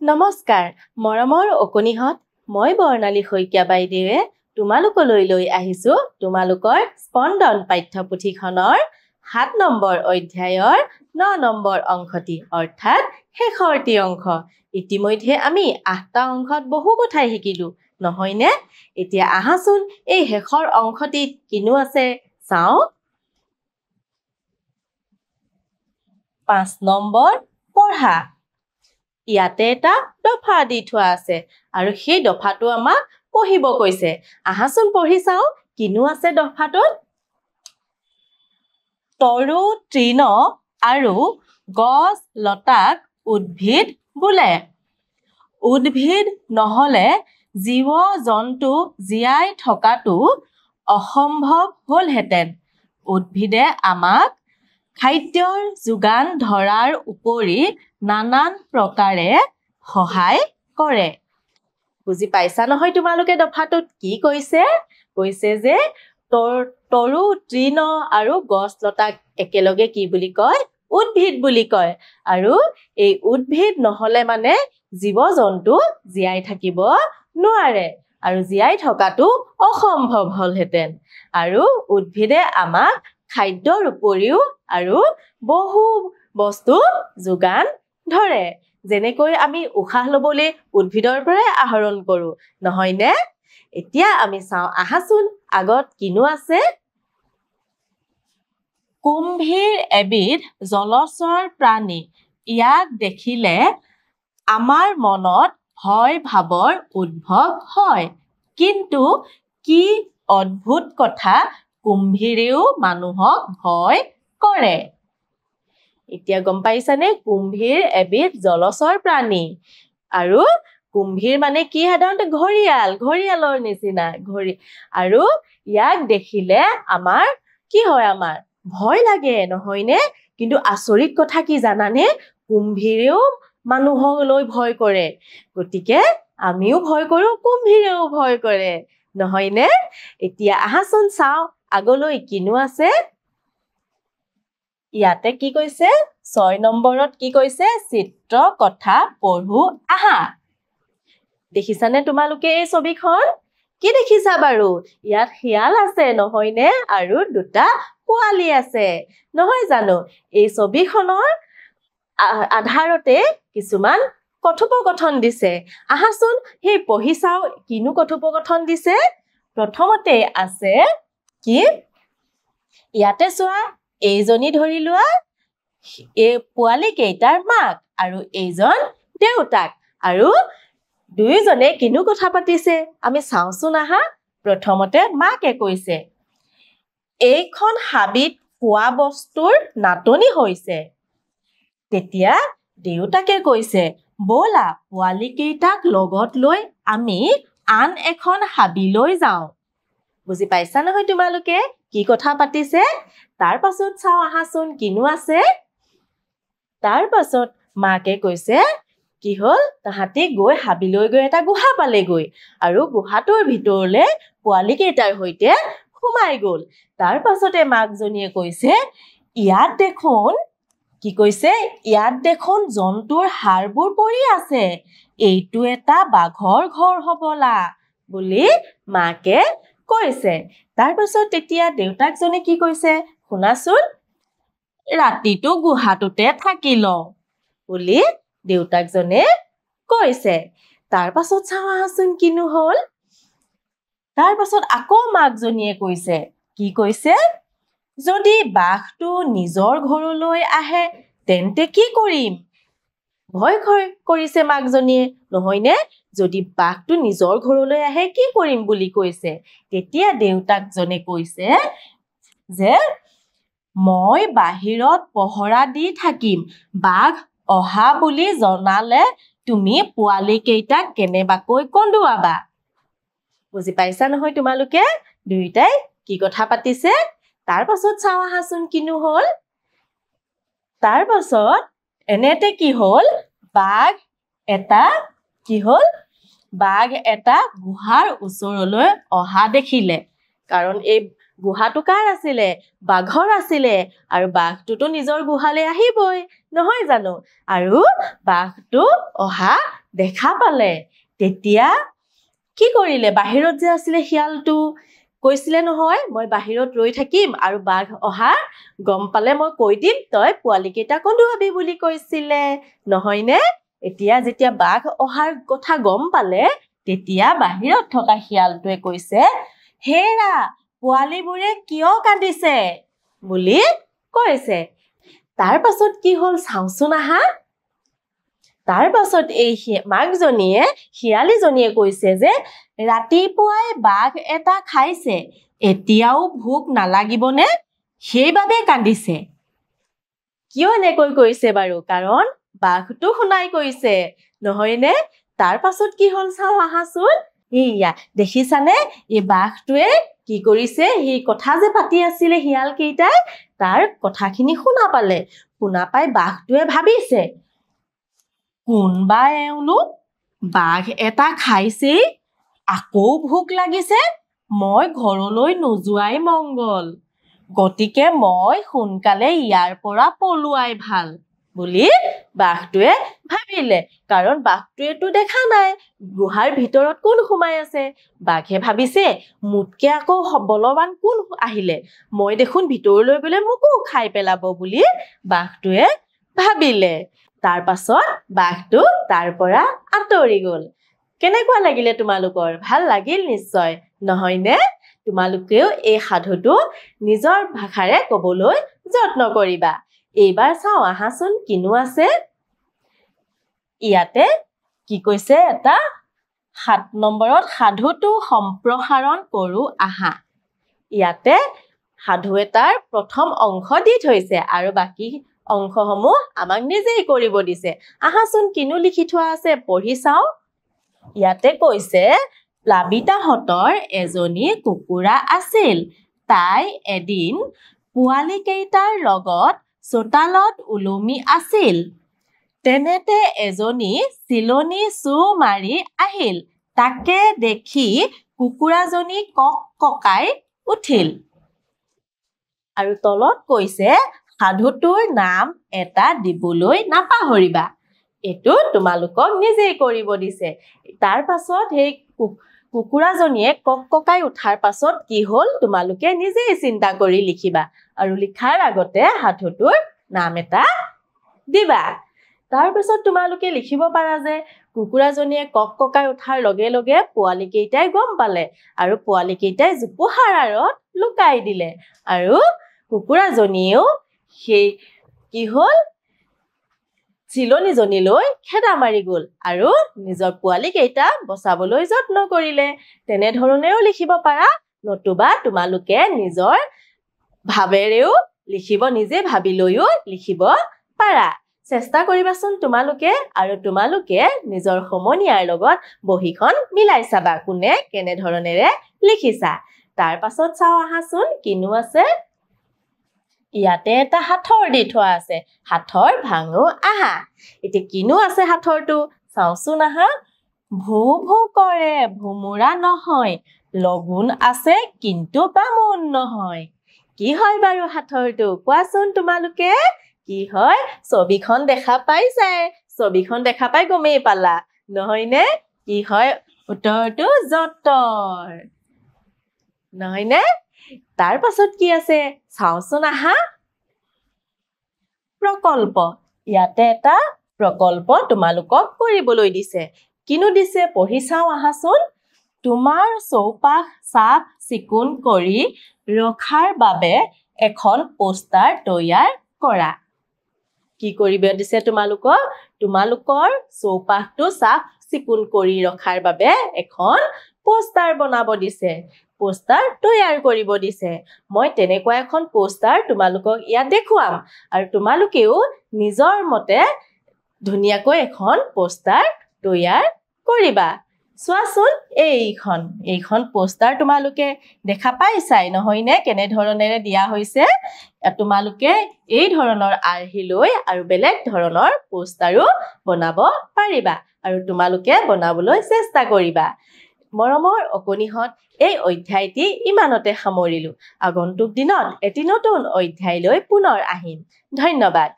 নমস্কাৰ মৰমৰ অকনিহত মই বৰ্ণালী শইকীয়া বাইদেৱে তোমালোকলৈ লৈ আহিছো তোমালোকৰ স্পন্দন পাঠ্যপুথিখনৰ ৭ নম্বৰ অধ্যায়ৰ ৯ নম্বৰ অংশটি অৰ্থাৎ শেষৰটি অংশ ইতিমধ্যে আমি ৮টা অংশত বহু কথাই শিকিলো নহয়নে এতিয়া আহাচোন এই শেষৰ অংশটিত কিনো আছে চাও ৫ নম্বৰ পঢ়া ইয়াতে এটা দফা দি থোৱা আছে আৰু সেই দফাটো আমাক পঢ়িব কৈছে আহাচোন পঢ়ি চাও কিনো আছে দফাটোত তৰু তৃণ আৰু গছ লতাক উদ্ভিদ বোলে উদ্ভিদ নহলে জীৱ জন্তু জীয়াই থকাটো অসম্ভৱ হলহেঁতেন উদ্ভিদে আমাক খাদ্যৰ যোগান ধৰাৰ উপৰি নানান প্ৰকাৰে সহায় কৰে বুজি পাইছা নহয় তোমালোকে দফাটোত কি কৈছে যে তৰু তৃণ আৰু গছ লতাক একেলগে কি বুলি কয় উদ্ভিদ বুলি কয় আৰু এই উদ্ভিদ নহলে মানে জীৱ জন্তু জীয়াই থাকিব নোৱাৰে আৰু জীয়াই থকাটো অসম্ভৱ হলহেঁতেন আৰু উদ্ভিদে আমাক খাদ্যৰ উপৰিও আৰু বহু বস্তু যোগান ধৰে যেনেকৈ আমি উশাহ লবলৈ উদ্ভিদৰ পৰাই আহৰণ কৰো নহয়নে এতিয়া আমি চাও আহাচোন আগত কিনো আছে কুম্ভীৰ এবিধ জলচৰ প্ৰাণী ইয়াক দেখিলে আমাৰ মনত ভয় ভাবৰ উদ্ভৱ হয় কিন্তু কি অদ্ভুত কথা কুম্ভীৰেও মানুহক ভয় কৰে এতিয়া গম পাইছানে কুম্ভীৰ এবিধ জলচৰ প্ৰাণী আৰু কুম্ভীৰ মানে কি সাধাৰণতে ঘৰিয়ালৰ নিচিনা আৰু ইয়াক দেখিলে আমাৰ কি হয় আমাৰ ভয় লাগে নহয়নে কিন্তু আচৰিত কথা কি জানানে কুম্ভীৰেও মানুহলৈ ভয় কৰে গতিকে আমিও ভয় কৰো কুম্ভীৰেও ভয় কৰে নহয়নে এতিয়া আহাচোন চাও আগলৈ কিনো আছে ইয়াতে কি কৈছে ৬ নম্বৰত কি কৈছে চিত্ৰ কথা পঢ়ো আহা দেখিছানে তোমালোকে এই ছবিখন কি দেখিছা বাৰু ইয়াত শিয়াল আছে নহয়নে আৰু দুটা পোৱালি আছে নহয় জানো এই ছবিখনৰ আধাৰতে কিছুমান কথোপকথন দিছে আহাচোন সেই পঢ়ি চাও কিনো কথোপকথন দিছে প্ৰথমতে আছে কি ইয়াতে চোৱা এইজনী ধৰি লোৱা এই পোৱালি কেইটাৰ মাক আৰু এইজন দেউতাক আৰু দুয়োজনে কিনো কথা পাতিছে আমি চাওচোন আহা প্ৰথমতে মাকে কৈছে এইখন হাবিত খোৱা বস্তুৰ নাটনি হৈছে তেতিয়া দেউতাকে কৈছে বলা পোৱালি কেইটাক লগত লৈ আমি আন এখন হাবিলৈ যাওঁ বুজি পাইছা নহয় তোমালোকে কি কথা পাতিছে তাৰ পাছত চাও আহাচোন কিনো আছে তাৰ পাছত মাকে কৈছে কি হল তাহাঁতি গৈ হাবিলৈ গৈ এটা গুহা পালেগৈ আৰু গুহাটোৰ ভিতৰলে পোৱালি কেইটাৰ সৈতে সোমাই গল তাৰ পাছতে মাকজনীয়ে কৈছে ইয়াত দেখোন কি কৈছে ইয়াত দেখোন জন্তুৰ হাড়বোৰ পৰি আছে এইটো এটা বাঘৰ ঘৰ হবলা বুলি মাকে কৈছে তাৰ পাছত তেতিয়া দেউতাকজনে কি কৈছে শুনাচোন ৰাতিটো গুহাটোতে থাকি লওঁ বুলি দেউতাকজনে কৈছে তাৰ পাছত চাও আহাচোন কিনো হল তাৰ পাছত আকৌ মাকজনীয়ে কৈছে কি কৈছে যদি বাঘটো নিজৰ ঘৰলৈ আহে তেন্তে কি কৰিম ভয় কৰিছে মাকজনীয়ে নহয়নে যদি বাঘটো নিজৰ ঘৰলৈ আহে কি কৰিম বুলি কৈছে তেতিয়া দেউতাকজনে কৈছে যে মই বাহিৰত পহৰা দি থাকিম বাঘ অহা বুলি জনালে তুমি পোৱালি কেইটাক কেনেবাকৈ কন্দুৱাবা বুজি পাইছা নহয় তোমালোকে দুইটাই কি কথা পাতিছে তাৰ পাছত চাও আহাচোন কিনো হল তাৰ পাছত এনেতে কি হল বাঘ এটা গুহাৰ ওচৰলৈ অহা দেখিলে কাৰণ এই গুহাটো কাৰ আছিলে বাঘৰ আছিলে আৰু বাঘটোতো নিজৰ গুহালে আহিবই নহয় জানো আৰু বাঘটো অহা দেখা পালে তেতিয়া কি কৰিলে বাহিৰত যে আছিলে শিয়ালটো কৈছিলে নহয় মই বাহিৰত ৰৈ থাকিম আৰু বাঘ অহা গম পালে মই কৈ দিম তই পোৱালিকেইটা কন্দুৱাবি বুলি কৈছিলে নহয়নে এতিয়া যেতিয়া বাঘ অহাৰ কথা গম পালে তেতিয়া বাহিৰত থকা শিয়ালটোৱে কৈছে হেৰা পোৱালিবোৰে কিয় কান্দিছে বুলি কৈছে তাৰ পাছত কি হল চাওচোন আহা তাৰ পাছত এই মাকজনীয়ে শিয়ালীজনীয়ে কৈছে যে ৰাতিপুৱাই বাঘ এটা খাইছে এতিয়াও ভোক নালাগিবনে সেইবাবে কান্দিছে কিয় এনেকৈ কৈছে বাৰু কাৰণ বাঘটো শুনাই কৈছে নহয়নে তাৰ পাছত কি হল চাও আহাচোন এইয়া দেখিছানে এই বাঘটোৱে কি কৰিছে এই কথা যে পাতি আছিলে শিয়াল কেইটাই তাৰ কথাখিনি শুনা পালে শুনা পাই বাঘটোৱে ভাবিছে কোনবা এওঁলোক বাঘ এটা খাইছে আকৌ ভোক লাগিছে মই ঘৰলৈ নোযোৱাই মংগল গতিকে মই সোনকালে ইয়াৰ পৰা পলুৱাই ভাল বুলি বাঘটোৱে ভাবিলে কাৰণ বাঘটোৱেতো দেখা নাই গুহাৰ ভিতৰত কোন সোমাই আছে বাঘে ভাবিছে মুতকে আকৌ বলৱান কোন আহিলে মই দেখোন ভিতৰলৈ গলে মোকো খাই পেলাব বুলি বাঘটোৱে ভাবিলে তাৰ পাছত বাঘটো তাৰ পৰা আঁতৰি গল কেনেকুৱা লাগিলে তোমালোকৰ ভাল লাগিল নিশ্চয় নহয়নে তোমালোকেও এই সাধুটো নিজৰ ভাষাৰে ক'বলৈ যত্ন কৰিবা এইবাৰ চাও আহাচোন কিনো আছে ইয়াতে কি কৈছে এটা 7 নম্বৰত সাধুটো সম্প্ৰসাৰণ কৰো আহা ইয়াতে সাধু এটাৰ প্ৰথম অংশ দি থৈছে আৰু বাকি অংশসমূহ আমাক নিজেই কৰিব দিছে আহাচোন কিনো লিখি থোৱা আছে পঢ়ি চাও ইয়াতে কৈছে প্লাবিতাহঁতৰ এজনী কুকুৰা আছিল তাই এদিন পোৱালি কেইটাৰ লগত চোতালত উলমি আছিল তেনেতে এজনী চিলনী চু মাৰি আহিল তাকে দেখি কুকুৰাজনী কক ককাই উঠিল আৰু তলত কৈছে সাধুটোৰ নাম এটা দিবলৈ নাপাহৰিবা এটো তোমালোকক নিজেই কৰিব দিছে তাৰ পাছত সেই কুকুৰাজনীয়ে কক ককাই উঠাৰ পাছত কি হল তোমালোকে নিজেই চিন্তা কৰি লিখিবা আৰু লিখাৰ আগতে সাধুটোৰ নাম এটা দিবা তাৰ পাছত তোমালোকে লিখিব পাৰা যে কুকুৰাজনীয়ে কক ককাই উঠাৰ লগে লগে পোৱালি কেইটাই গম পালে আৰু পোৱালি কেইটাই জুপুহাৰ আঁৰত লুকাই দিলে আৰু কুকুৰাজনীয়েও সেই কি হল চিলনীজনীলৈ খেদা মাৰি গল আৰু নিজৰ পোৱালি কেইটা বচাবলৈ যত্ন কৰিলে তেনে ধৰণেও লিখিব পাৰা নতুবা তোমালোকে নিজৰ ভাৱেৰেও লিখিব নিজে ভাবি লৈও লিখিব পাৰা চেষ্টা কৰিবাচোন তোমালোকে আৰু তোমালোকে নিজৰ সমনীয়াৰ লগত বহিখন মিলাই চাবা কোনে কেনে ধৰণেৰে লিখিছা তাৰ পাছত চাও আহাচোন কিনো আছে ইয়াতে এটা হাতৰ দি থোৱা আছে হাতৰ ভাঙো আহা এতে কিনো আছে হাতৰটো চাওচোন আহা ভু ভু কৰে ভুমুৰা নহয় লগুণ আছে কিন্তু বামুণ নহয় কি হয় বাৰু হাতৰটো কোৱাচোন তোমালোকে কি হয় ছবিখন দেখা পাইছাই ছবিখন দেখা পাই গমেই পালা নহয়নে কি হয় উত্তৰটো যতৰ নহয়নে তাৰ পাছত কি আছে চাওচোন আহা প্ৰকল্প ইয়াতে এটা প্ৰকল্প তোমালোকক কৰিবলৈ দিছে কিনো দিছে পঢ়ি চাও আহাচোন তোমাৰ চৌপাশ চাফ চিকুণ কৰি ৰখাৰ বাবে এখন পোষ্টাৰ তৈয়াৰ কৰা কি কৰিব দিছে তোমালোকৰ চৌপাশটো চাফ চিকুণ কৰি ৰখাৰ বাবে এখন পোষ্টাৰ বনাব দিছে পোষ্টাৰ তৈয়াৰ কৰিব দিছে মই তেনেকুৱা এখন পোষ্টাৰ তোমালোকক ইয়াত দেখুৱাম আৰু তোমালোকেও নিজৰ মতে ধুনীয়াকৈ এখন পোষ্টাৰ তৈয়াৰ কৰিবা চোৱাচোন এইখন পোষ্টাৰ তোমালোকে দেখা পাইছাই নহয়নে কেনে ধৰণেৰে দিয়া হৈছে তোমালোকে এই ধৰণৰ আৰ্হি লৈ আৰু বেলেগ ধৰণৰ পোষ্টাৰো বনাব পাৰিবা আৰু তোমালোকে বনাবলৈ চেষ্টা কৰিবা মৰমৰ অকণিহঁত এই অধ্যায়টি ইমানতে সামৰিলো আগন্তুক দিনত এটি নতুন অধ্যায় লৈ পুনৰ আহিম ধন্যবাদ